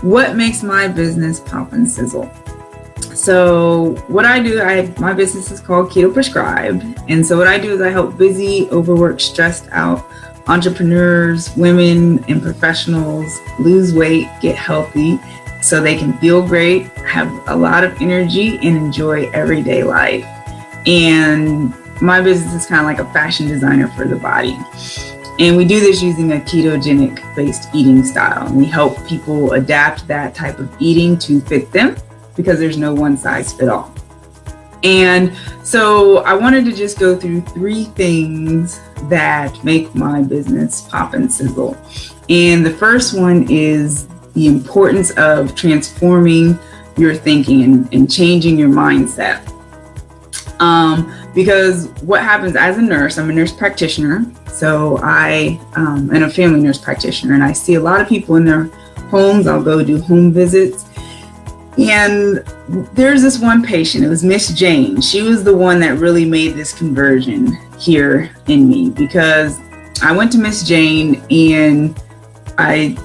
what makes my business pop and sizzle? So what I do, my business is called Keto Prescribed. And so what I do is I help busy, overworked, stressed out entrepreneurs, women, and professionals lose weight, get healthy, so they can feel great, have a lot of energy, and enjoy everyday life. And my business is kind of like a fashion designer for the body. And we do this using a ketogenic-based eating style. And we help people adapt that type of eating to fit them, because there's no one size fit all. And so I wanted to just go through 3 things that make my business pop and sizzle. And the first one is the importance of transforming your thinking and changing your mindset. Because what happens as a nurse, I'm a nurse practitioner. So I am a family nurse practitioner, and I see a lot of people in their homes. I'll go do home visits. And there's this one patient, it was Miss Jane. She was the one that really made this conversion here in me, because I went to Miss Jane and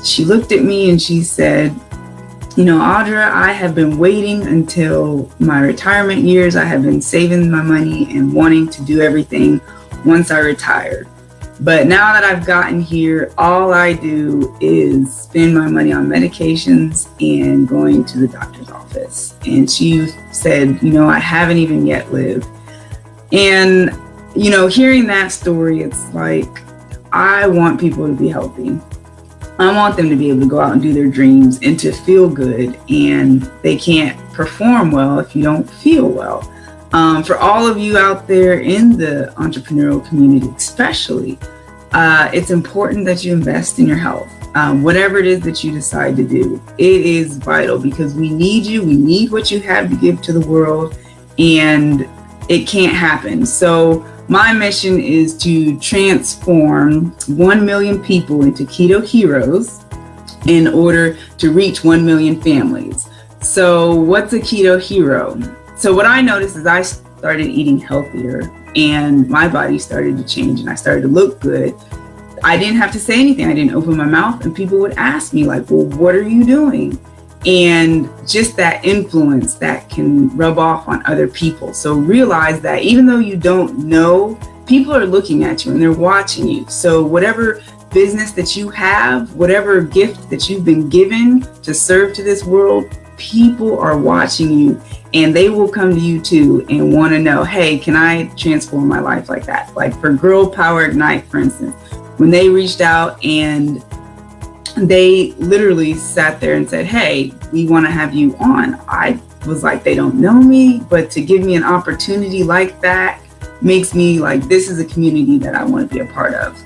she looked at me and she said, Audra, I have been waiting until my retirement years. I have been saving my money and wanting to do everything once I retired. But now that I've gotten here, all I do is spend my money on medications and going to the doctor's office. And she said, I haven't even yet lived. And, hearing that story, it's like, I want people to be healthy. I want them to be able to go out and do their dreams and to feel good. And they can't perform well if you don't feel well. For all of you out there in the entrepreneurial community, especially, it's important that you invest in your health. Whatever it is that you decide to do, it is vital, because we need you. We need what you have to give to the world, and it can't happen. So my mission is to transform 1 million people into keto heroes in order to reach 1 million families. So what's a keto hero? So what I noticed is I started eating healthier and my body started to change and I started to look good. I didn't have to say anything. I didn't open my mouth, and people would ask me like, well, what are you doing? And just that influence that can rub off on other people. So realize that even though you don't know, people are looking at you and they're watching you. So whatever business that you have, whatever gift that you've been given to serve to this world, people are watching you, and they will come to you too and want to know, hey, can I transform my life like that? Like for Girl Power Ignite, for instance, when they reached out and they literally sat there and said, hey, we want to have you on. I was like, they don't know me, but to give me an opportunity like that makes me like, this is a community that I want to be a part of.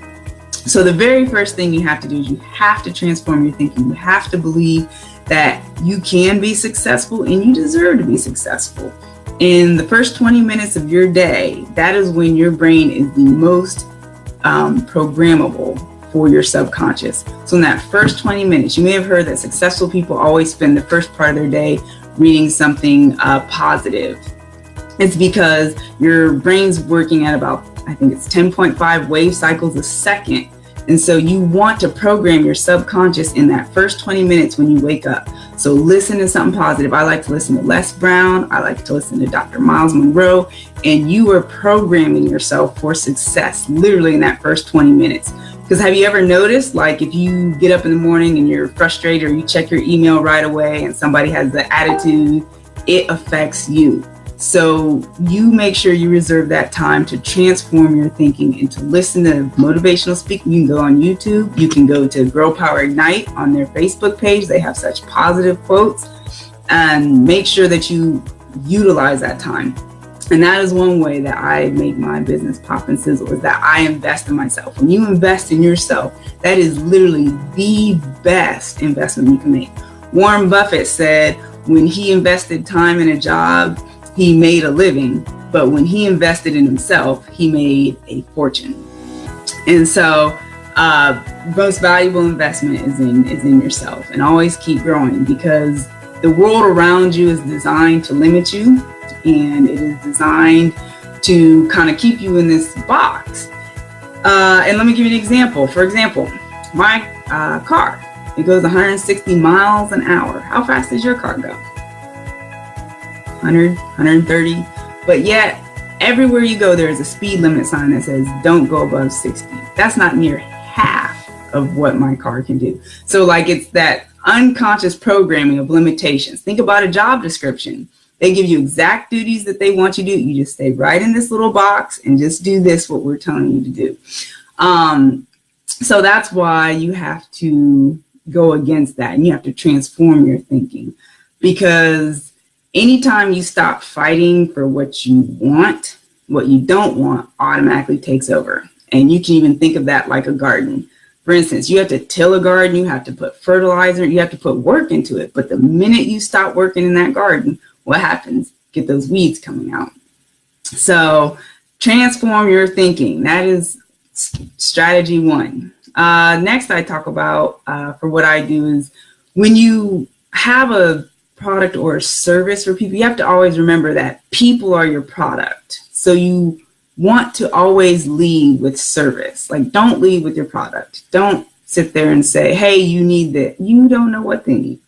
So the very first thing you have to do is you have to transform your thinking. You have to believe that you can be successful and you deserve to be successful. In the first 20 minutes of your day, that is when your brain is the most programmable for your subconscious. So in that first 20 minutes, you may have heard that successful people always spend the first part of their day reading something positive. It's because your brain's working at about, I think it's 10.5 wave cycles a second. And so you want to program your subconscious in that first 20 minutes when you wake up. So listen to something positive. I like to listen to Les Brown. I like to listen to Dr. Miles Monroe. And you are programming yourself for success, literally in that first 20 minutes. Because have you ever noticed, like if you get up in the morning and you're frustrated or you check your email right away and somebody has the attitude, it affects you. So you make sure you reserve that time to transform your thinking and to listen to motivational speaking. You can go on YouTube. You can go to Girl Power Ignite on their Facebook page. They have such positive quotes, and make sure that you utilize that time. And that is one way that I make my business pop and sizzle, is that I invest in myself. When you invest in yourself, that is literally the best investment you can make. Warren Buffett said when he invested time in a job, he made a living, but when he invested in himself, he made a fortune. And so most valuable investment is in yourself, and always keep growing, because the world around you is designed to limit you, and it is designed to kind of keep you in this box. And let me give you an example. For example, my car. It goes 160 miles an hour. How fast does your car go? 100, 130. But yet, everywhere you go, there is a speed limit sign that says don't go above 60. That's not near half of what my car can do. So like, it's that unconscious programming of limitations. Think about a job description. They give you exact duties that they want you to do. You just stay right in this little box and just do this, what we're telling you to do. So that's why you have to go against that, and you have to transform your thinking, because anytime you stop fighting for what you want, what you don't want automatically takes over. And you can even think of that like a garden. For instance, you have to till a garden, you have to put fertilizer, you have to put work into it. But the minute you stop working in that garden, what happens? Get those weeds coming out. So transform your thinking. That is strategy one. Next, I talk about for what I do is when you have a product or a service for people, you have to always remember that people are your product. So you want to always lead with service. Like, don't lead with your product. Don't sit there and say, hey, you need that. You don't know what they need.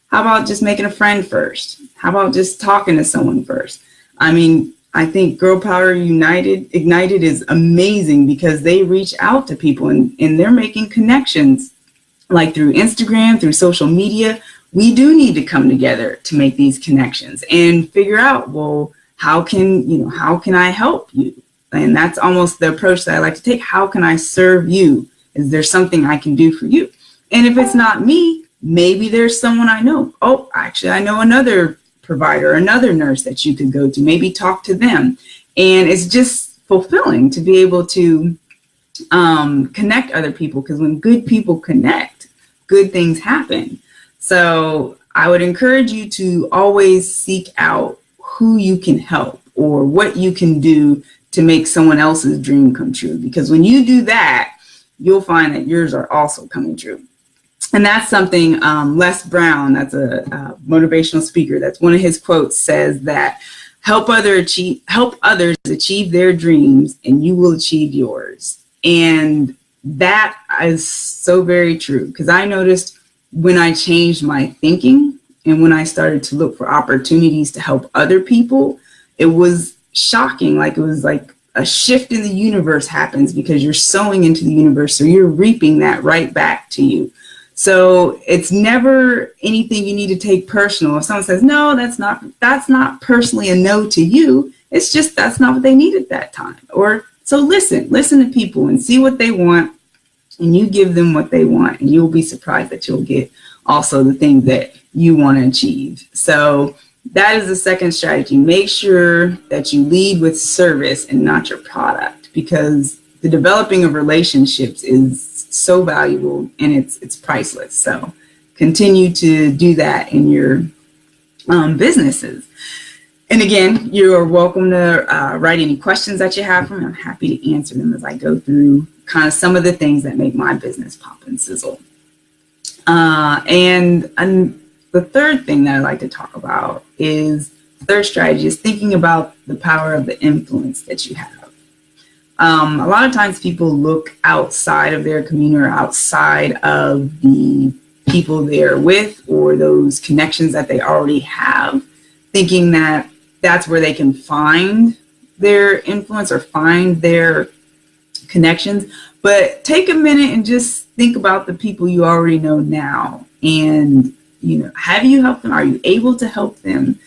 How about just making a friend first? How about just talking to someone first? I mean, I think Girl Power Ignited is amazing because they reach out to people and they're making connections like through Instagram, through social media. We do need to come together to make these connections and figure out, well, how can I help you? And that's almost the approach that I like to take. How can I serve you? Is there something I can do for you? And if it's not me, maybe there's someone I know. Oh, actually, I know another provider, another nurse that you could go to, maybe talk to them. And it's just fulfilling to be able to connect other people, because when good people connect, good things happen. So I would encourage you to always seek out who you can help or what you can do to make someone else's dream come true. Because when you do that, you'll find that yours are also coming true. And that's something Les Brown, that's a motivational speaker, that's one of his quotes, says that help others achieve their dreams and you will achieve yours. And that is so very true, because I noticed when I changed my thinking and when I started to look for opportunities to help other people, it was shocking. Like, it was like a shift in the universe happens because you're sowing into the universe. So you're reaping that right back to you. So it's never anything you need to take personal. If someone says, no, that's not personally a no to you. It's just, that's not what they need at that time. Or so listen to people and see what they want, and you give them what they want, and you'll be surprised that you'll get also the things that you want to achieve. So that is the second strategy. Make sure that you lead with service and not your product, because the developing of relationships is so valuable and it's priceless. So continue to do that in your businesses. And again, you're welcome to write any questions that you have for me. I'm happy to answer them as I go through kind of some of the things that make my business pop and sizzle. And the third thing that I like to talk about is, third strategy is thinking about the power of the influence that you have. A lot of times people look outside of their community or outside of the people they're with or those connections that they already have, thinking that that's where they can find their influence or find their connections. But take a minute and just think about the people you already know now. And, have you helped them? Are you able to help them?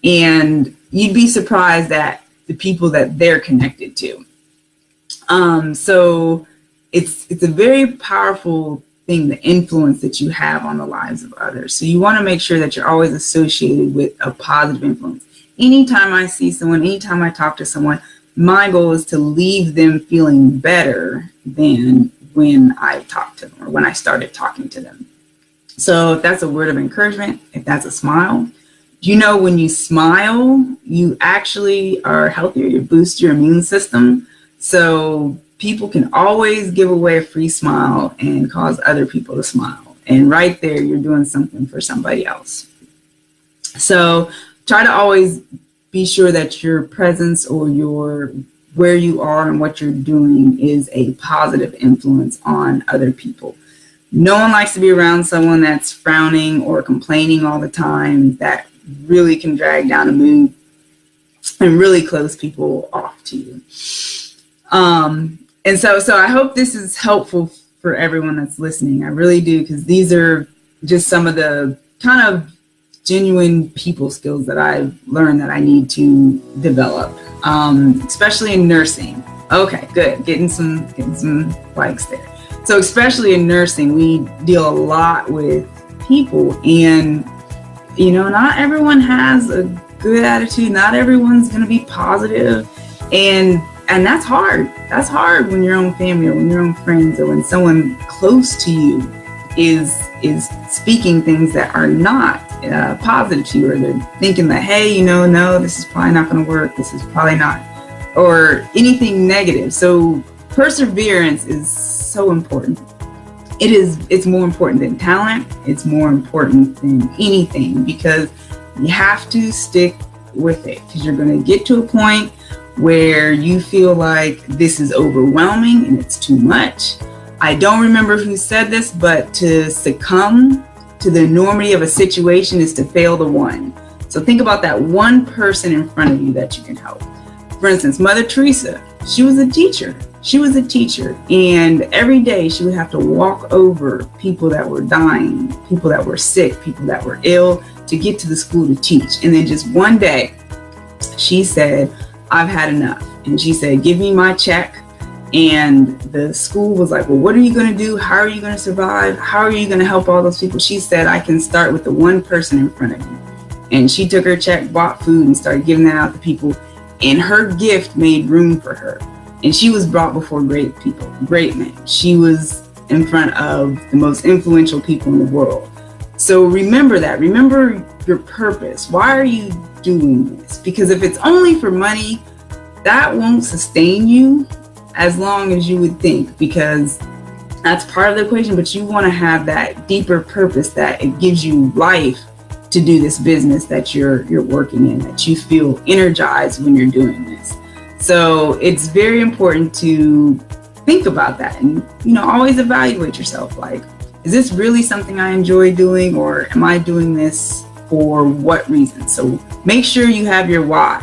And you'd be surprised at the people that they're connected to. So it's a very powerful thing, the influence that you have on the lives of others. So you want to make sure that you're always associated with a positive influence. Anytime I see someone, anytime I talk to someone, my goal is to leave them feeling better than when I talked to them or when I started talking to them. So if that's a word of encouragement, if that's a smile, when you smile, you actually are healthier, you boost your immune system. So people can always give away a free smile and cause other people to smile. And right there, you're doing something for somebody else. So try to always be sure that your presence or where you are and what you're doing is a positive influence on other people. No one likes to be around someone that's frowning or complaining all the time. That really can drag down a mood and really close people off to you. And so I hope this is helpful for everyone that's listening. I really do, because these are just some of the kind of genuine people skills that I've learned that I need to develop, especially in nursing. Okay, good. Getting some likes there. So especially in nursing, we deal a lot with people, and not everyone has a good attitude. Not everyone's going to be positive, and that's hard. That's hard when your own family or when your own friends or when someone close to you is speaking things that are not positive to you, or they're thinking that, hey, no, this is probably not going to work. This is probably not, or anything negative. So perseverance is so important. It's more important than talent. It's more important than anything, because you have to stick with it, because you're going to get to a point where you feel like this is overwhelming and it's too much. I don't remember who said this, but to succumb to the enormity of a situation is to fail the one. So think about that one person in front of you that you can help. For instance, Mother Teresa, she was a teacher. And every day she would have to walk over people that were dying, people that were sick, people that were ill, to get to the school to teach. And then just one day she said, I've had enough. And she said, give me my check. And the school was like, well, what are you going to do? How are you going to survive? How are you going to help all those people? She said, I can start with the one person in front of you. And she took her check, bought food, and started giving that out to people. And her gift made room for her. And she was brought before great people, great men. She was in front of the most influential people in the world. So remember that. Remember your purpose. Why are you doing this? Because if it's only for money, that won't sustain you as long as you would think, because that's part of the equation. But you want to have that deeper purpose, that it gives you life to do this business that you're working in, that you feel energized when you're doing this. So it's very important to think about that and, always evaluate yourself. Like, is this really something I enjoy doing, or am I doing this for what reason? So make sure you have your why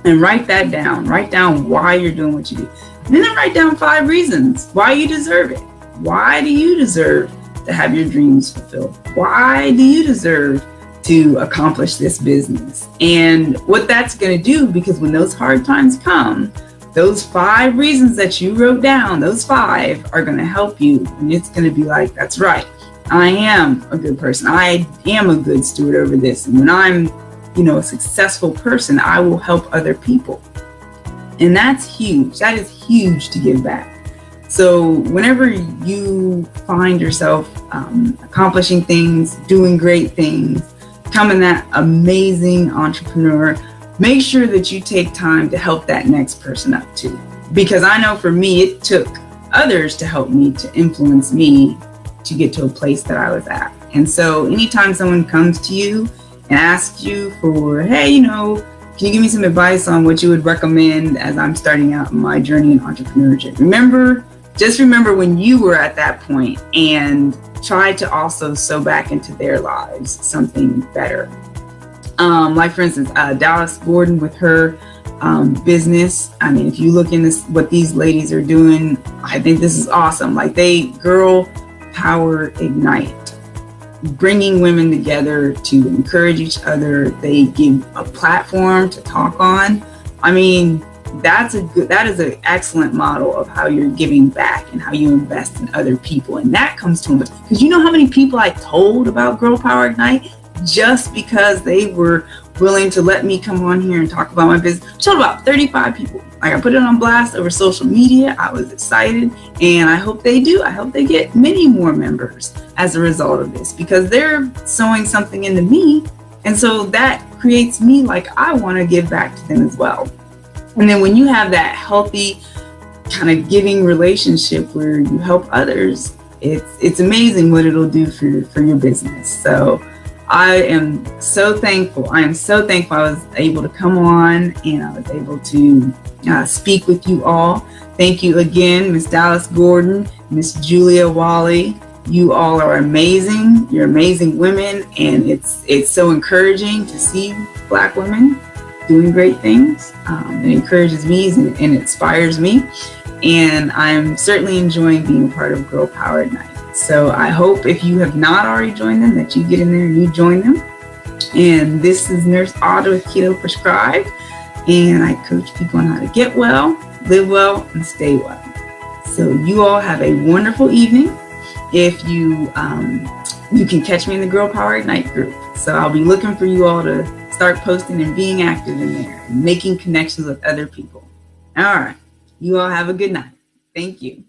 and write that down. Write down why you're doing what you do. And then write down 5 reasons why you deserve it. Why do you deserve to have your dreams fulfilled? Why do you deserve to accomplish this business? And what that's going to do, because when those hard times come, those 5 reasons that you wrote down, those 5 are going to help you. And it's going to be like, that's right. I am a good person. I am a good steward over this. And when I'm, a successful person, I will help other people. And that's huge. That is huge to give back. So whenever you find yourself accomplishing things, doing great things, becoming that amazing entrepreneur, make sure that you take time to help that next person up too. Because I know for me, it took others to help me, to influence me to get to a place that I was at. And so anytime someone comes to you and asks you for, hey, can you give me some advice on what you would recommend as I'm starting out my journey in entrepreneurship? Just remember when you were at that point, and try to also sow back into their lives something better. Like for instance, Dallas Gordon with her business. I mean, if you look into what these ladies are doing, I think this is awesome. Like Girl Power Ignite, bringing women together to encourage each other. They give a platform to talk on. I mean, that is an excellent model of how you're giving back and how you invest in other people. And that comes to them, because you know how many people I told about Girl Power Ignite just because they were willing to let me come on here and talk about my business. I told about 35 people. Like, I put it on blast over social media. I was excited, and I hope they do. I hope they get many more members as a result of this, because they're sowing something into me. And so that creates me like I want to give back to them as well. And then when you have that healthy kind of giving relationship where you help others, it's amazing what it'll do for your business. So I am so thankful. I was able to come on, and I was able to speak with you all. Thank you again, Miss Dallas Gordon, Miss Julia Wally, You all are amazing. You're amazing women, and it's so encouraging to see Black women doing great things. It encourages me and inspires me, and I'm certainly enjoying being part of Girl Power at Night. So I hope if you have not already joined them, that you get in there and you join them. And this is Nurse Audra with Keto Prescribed, and I coach people on how to get well, live well, and stay well. So you all have a wonderful evening. If you can catch me in the Girl Power at Night group. So I'll be looking for you all to start posting and being active in there and making connections with other people. All right. You all have a good night. Thank you.